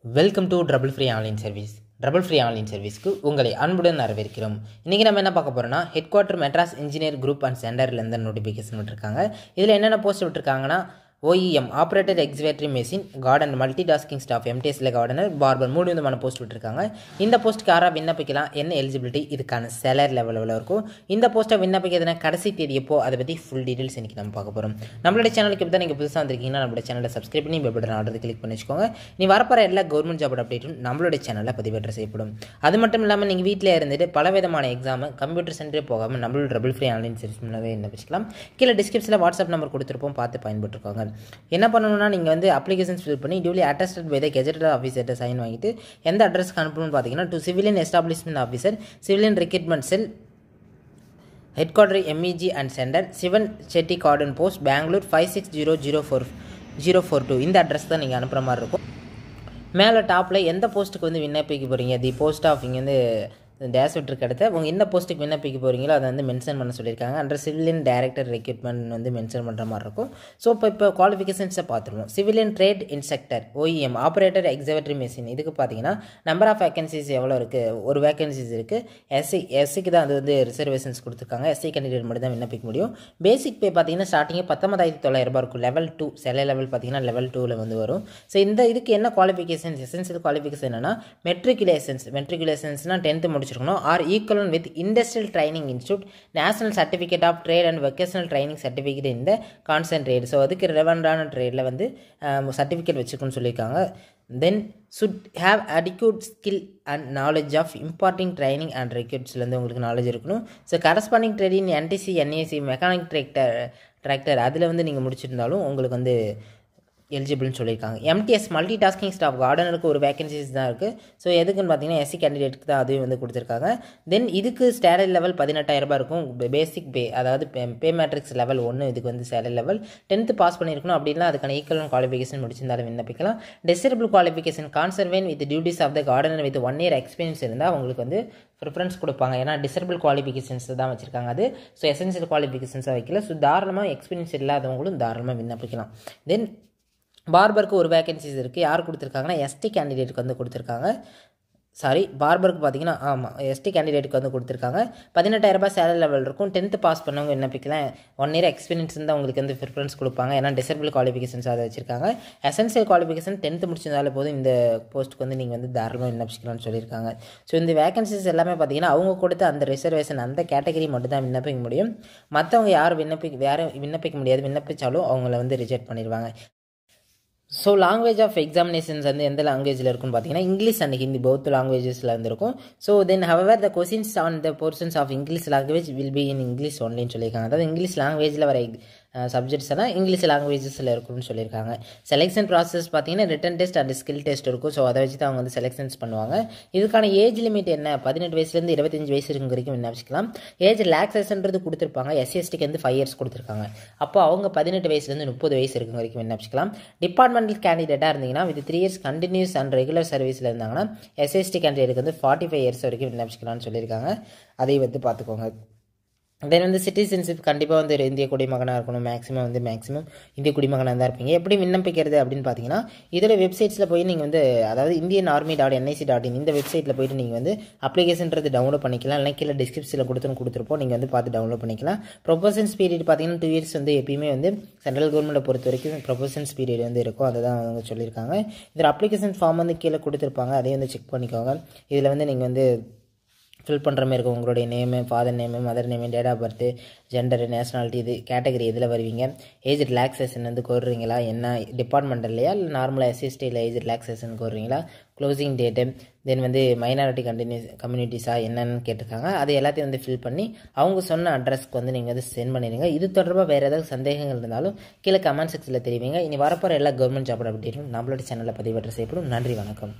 Welcome to trouble free online service. Trouble free online சர்வீஸ்க்கு உங்களை அன்புடன் வரவேற்கிறோம். இன்றைக்கி நம்ம என்ன பார்க்க போகிறோம்னா, head quarter Madras engineer group and சென்டர்லேருந்து நோட்டிஃபிகேஷன் விட்டுருக்காங்க. இதில் என்னென்ன போஸ்ட் விட்டுருக்காங்கன்னா, OEM operator excavatory machine, garden multi tasking staff, MTSல கார்டனர், பார்பர் 3 விதமான போஸ்ட் விட்டுருக்காங்க. இந்த போஸ்ட்டுக்கு யாராக விண்ணப்பிக்கலாம், என்ன எலிஜிபிலிட்டி, இதுக்கான சேலரி லெவலில் இருக்கும். இந்த போஸ்ட்டை விண்ணப்பிக்கிறதுனா கடைசி தேதி எப்போ, அதை பற்றி ஃபுல் டீட்டெயில்ஸ் இன்றைக்கி நம்ம பார்க்க போகிறோம். நம்மளோட சேனலுக்கு இப்போ தான் நீங்கள் புதுசாக வந்திருக்கீங்கன்னா நம்மளோட சேனலை சப்ஸ்கிரைப் பண்ணி பெல் பட்டன் ஆர்டர் கிளிக் பண்ணி வச்சுக்கோங்க. நீ வரப்போகிற எல்லா கவர்மெண்ட் ஜாப் அப்டேட்டும் நம்மளோட சேனலில் பதிவேற்ற செய்யப்படும். அது மட்டும் இல்லாமல் நீங்கள் வீட்டில் இருந்துட்டு பல விதமான எக்ஸாமு கம்ப்யூட்டர் சென்டரே போகாமல் நம்மளோட ட்ரபிள் ஃப்ரீ ஆன்லைன் சர்வீஸ் மூலமே விண்ணப்பிக்கலாம். கீழே டிஸ்கிரிப்ஷனில் வாட்ஸ்அப் நம்பர் கொடுத்துருப்போம், பார்த்து பயன்பட்டுருக்கோங்க. என்ன பண்ணணும், நீங்கள் வந்து அப்ளிகேஷன்ஸ் ஃபில் பண்ணி duly attested by the gazetted ஆஃபீஸர்கிட்ட சைன் வாங்கிட்டு எந்த அட்ரஸ்க்கு அனுப்பணும்னு பார்த்தீங்கன்னா, to civilian establishment officer, civilian recruitment cell, head quarter MEG and centre, Sivan Chetty garden post, Bangalore 560042. இந்த அட்ரஸ் தான் நீங்கள் அனுப்புகிற மாதிரி இருக்கும். மேலே டாப்பில் எந்த போஸ்ட்டுக்கு வந்து விண்ணப்பிக்க போகிறீங்க, தி போஸ்ட் ஆஃப் இங்கே வந்து டேஷ் விட்டுருக்கு அடுத்து உங்கள் என்ன போஸ்ட்டுக்கு விண்ணப்பிக்க போகிறீங்களோ அதை வந்து மென்ஷன் பண்ண சொல்லியிருக்காங்க. அண்டர் சிவிலியன் டைரக்டர் ரெக்ரூட்மெண்ட் வந்து மென்ஷன் பண்ணுற மாதிரி இருக்கும். ஸோ இப்போ குவாலிஃபிகேஷன்ஸை பார்த்துருவோம். Civilian trade instructor, OEM operator excavatory machine, இதுக்கு பார்த்தீங்கன்னா நம்பர் ஆஃப் வேகன்சிஸ் எவ்வளோ இருக்குது, ஒரு வேகன்சிஸ் இருக்குது. எஸ்சிக்கு தான் அது வந்து ரிசர்வேஷன்ஸ் கொடுத்துருக்காங்க. SC கேண்டிடேட் மட்டும் தான் விண்ணப்பிக்க முடியும். பேசிக் பே பார்த்தீங்கன்னா ஸ்டார்டிங்கே 19,900 இருக்கும். லெவல் 2 சில லெவல் பார்த்தீங்கன்னா லெவல் 2ல் வந்து வரும். ஸோ இந்த இதுக்கு என்ன குவாலிஃபிகேஷன்ஸ், எசென்சியல் குவாலிஃபிகேஷன் என்னன்னா, மெட்ரிகுலேஷன்ஸ்னால் 10th முடிச்சிருக்கணும், or equivalent with industrial training institute, national certificate of trade and vocational training certificate இந்த கான்சன்ட்ரேட். ஸோ அதுக்கு ரெலவெண்டான ட்ரேடில் வந்து சர்டிஃபிகேட் வச்சுக்கணும்னு சொல்லியிருக்காங்க. தென் should have adequate skill and knowledge of imparting training and recruitsலேருந்து உங்களுக்கு நாலேஜ் இருக்கணும். ஸோ கரஸ்பாண்டிங் ட்ரேட் இன் NTC, NAC, mechanic tractor அதில் வந்து நீங்கள் முடிச்சிருந்தாலும் உங்களுக்கு வந்து எலிஜிபிள்னு சொல்லியிருக்காங்க. MTS மல்டி டாஸ்கிங் ஸ்டாஃப், கார்டனருக்கு ஒரு வேகன்சிஸ் தான் இருக்குது. ஸோ எதுக்குன்னு பார்த்தீங்கன்னா SC கேண்டிடேட்டுக்கு தான் அதுவும் வந்து கொடுத்துருக்காங்க. தென் இதுக்கு சேலரி லெவல் 18,000 இருக்கும். பேசிக் பே, அதாவது பே மேட்ரிக்ஸ் லெவல் 1, இதுக்கு வந்து சேலரி லெவல் 10th பாஸ் பண்ணியிருக்கணும். அப்படின்னா அதுக்கான ஈக்குவல் குவாலிஃபிகேஷன் முடிச்சிருந்தாலும் விண்ணப்பிக்கலாம். Desirable qualification, conversant with duties of the gardener with 1 year experience இருந்தால் உங்களுக்கு வந்து ப்ரிஃபரன்ஸ் கொடுப்பாங்க. ஏன்னா டிசேபிள் குவாலிஃபிகேஷன்ஸ் தான் வச்சுருக்காங்க. அது ஸோ எசென்சியல் குவாலிஃபிகேஷன்ஸாக வைக்கல. ஸோ தாராளமாக எக்ஸ்பீரியன்ஸ் இல்லாதவங்களும் தாராளமாக விண்ணப்பிக்கலாம். தென் பார்பருக்கு ஒரு வேகன்சிஸ் இருக்குது. யார் கொடுத்துருக்காங்கன்னா ST கேண்டிடேட்டுக்கு வந்து கொடுத்துருக்காங்க. பார்பருக்கு பார்த்தீங்கன்னா ST கேண்டிடேட்டுக்கு வந்து கொடுத்துருக்காங்க. 18,000 சேலரி லெவல் இருக்கும். 10th பாஸ் பண்ணவங்க விண்ணப்பிக்கலாம். 1 year எக்ஸ்பீரியன்ஸ் இருந்தால் உங்களுக்கு வந்து ப்ரிஃபரன்ஸ் கொடுப்பாங்க. ஏன்னா டிசேபிள் குவாலிஃபிகேஷன்ஸ் அதை வச்சிருக்காங்க. எசென்சியல் குவாலிஃபிகேஷன் 10th முடிச்சிருந்தாலே போதும் இந்த போஸ்ட்டுக்கு வந்து நீங்கள் வந்து தாராளமாக விண்ணப்பிக்கலாம்னு சொல்லியிருக்காங்க. ஸோ இந்த வேகன்சிஸ் எல்லாமே பார்த்தீங்கன்னா அவங்க கொடுத்த அந்த ரிசர்வேஷன் அந்த கேட்டகரி மட்டும் தான் விண்ணப்பிக்க முடியும். மற்றவங்க யாரும் விண்ணப்பிக்க முடியாது. விண்ணப்பிச்சாலும் அவங்கள வந்து ரிஜெக்ட் பண்ணிடுவாங்க. ஸோ லாங்குவேஜ் ஆஃப் எக்ஸாமினேஷன்ஸ் வந்து எந்த லாங்குவேஜில் இருக்குன்னு பார்த்தீங்கன்னா, இங்கிலீஷ் அண்ட் ஹிந்தி போத் லாங்குவேஜஸில் வந்துருக்கும். So then however the questions on the portions of English language will be in English ஒன்லின்னு சொல்லியிருக்காங்க. அதாவது இங்கிலீஷ் லாங்குவேஜில் வர சப்ஜெக்ட்ஸ் எல்லாம் இங்கிலீஷ் லாங்குவேஜஸில் இருக்கும்னு சொல்லியிருக்காங்க. செலெக்ஷன் ப்ராசஸ் பார்த்தீங்கன்னா written test and skill test இருக்கும். ஸோ அதை வச்சு தான் அவங்க வந்து செலெக்ஷன்ஸ் பண்ணுவாங்க. இதுக்கான ஏஜ் லிமிட் என்ன, 18 வயசுலேருந்து 25 வயசு இருக்கும் வரைக்கும் விண்ணப்பிக்கலாம். ஏஜ் ரிலாக்ஸேஷன்றது கொடுத்துருப்பாங்க. SC STக்கு வந்து 5 years கொடுத்துருக்காங்க. அப்போ அவங்க 18 வயசுலேருந்து 30 வயசு இருக்கும் வரைக்கும் விண்ணப்பிக்கலாம். டிபார்ட்மெண்டல் கேண்டிடேட்டாக இருந்தீங்கன்னா with 3 years continuous and regular சர்வீஸில் இருந்தாங்கன்னா SST கேண்டிடேட்டுக்கு வந்து 45 years வரைக்கும் விண்ணப்பிக்கலாம்னு சொல்லியிருக்காங்க. அதை வந்து பார்த்துக்கோங்க. தென் வந்து சிட்டிசன்ஷிப் கண்டிப்பாக வந்து ஒரு இந்திய குடிமகனாக இருக்கணும். மேக்ஸிமம் இந்திய குடிமகனாக தான் இருப்பீங்க. எப்படி விண்ணப்பிக்கிறது அப்படின்னு பார்த்தீங்கன்னா, இதோட வெப்சைட்ஸில் போய் நீங்கள் வந்து, அதாவது indianarmy.nic.in இந்த வெப்சைட்டில் போய்ட்டு நீங்கள் வந்து அப்ளிகேஷன்றது டவுன்லோட் பண்ணிக்கலாம். இல்லை கீழே டிஸ்கிரிப்ஷனில் கொடுத்துருப்போம், நீங்கள் வந்து பார்த்து டவுன்லோட் பண்ணிக்கலாம். ப்ரொபோஷன்ஸ் பீரியட் பார்த்தீங்கன்னா 2 years வந்து எப்பயுமே வந்து சென்ட்ரல் கவர்மெண்ட்டை பொறுத்த வரைக்கும் ப்ரொபோஷன்ஸ் பீரியட் வந்து இருக்கும். அதை தான் அவங்க சொல்லியிருக்காங்க. இதில் அப்ளிகேஷன் ஃபார்ம் வந்து கீழே கொடுத்துருப்பாங்க, அதையும் வந்து செக் பண்ணிக்கோங்க. இதில் வந்து நீங்கள் வந்து ஃபில் பண்ணுற மாதிரி இருக்கும். உங்களுடைய name, father name, mother name, date of birth, gender, nationality, இது கேட்டகரி எதில் வருவீங்க, ஏஜ் ரிலாக்ஸேஷன் வந்து கோருறீங்களா, என்ன டிபார்ட்மெண்ட் இல்லையா, இல்லை நார்மலாக SC/STயில் ஏஜ் ரிலாக்ஸேஷன் கோருறீங்களா, க்ளோசிங் டேட்டு, தென் வந்து மைனாரிட்டி கம்யூனிட்டிஸாக என்னென்னு கேட்டிருக்காங்க. அது எல்லாத்தையும் வந்து ஃபில் பண்ணி அவங்க சொன்ன அட்ரஸ்க்கு வந்து நீங்கள் வந்து சென்ட் பண்ணிடுங்க. இது தொடர்பாக வேறு ஏதாவது சந்தேகங்கள் இருந்தாலும் கீழே கமெண்ட் செக்ஷனில் தெரிவிங்க. இனி வரப்போகிற எல்லா கவர்மெண்ட் ஜாப் அப்டேட்டும் நம்மளோட சேனலில் பதிவேற்ற செய்யப்படும். நன்றி, வணக்கம்.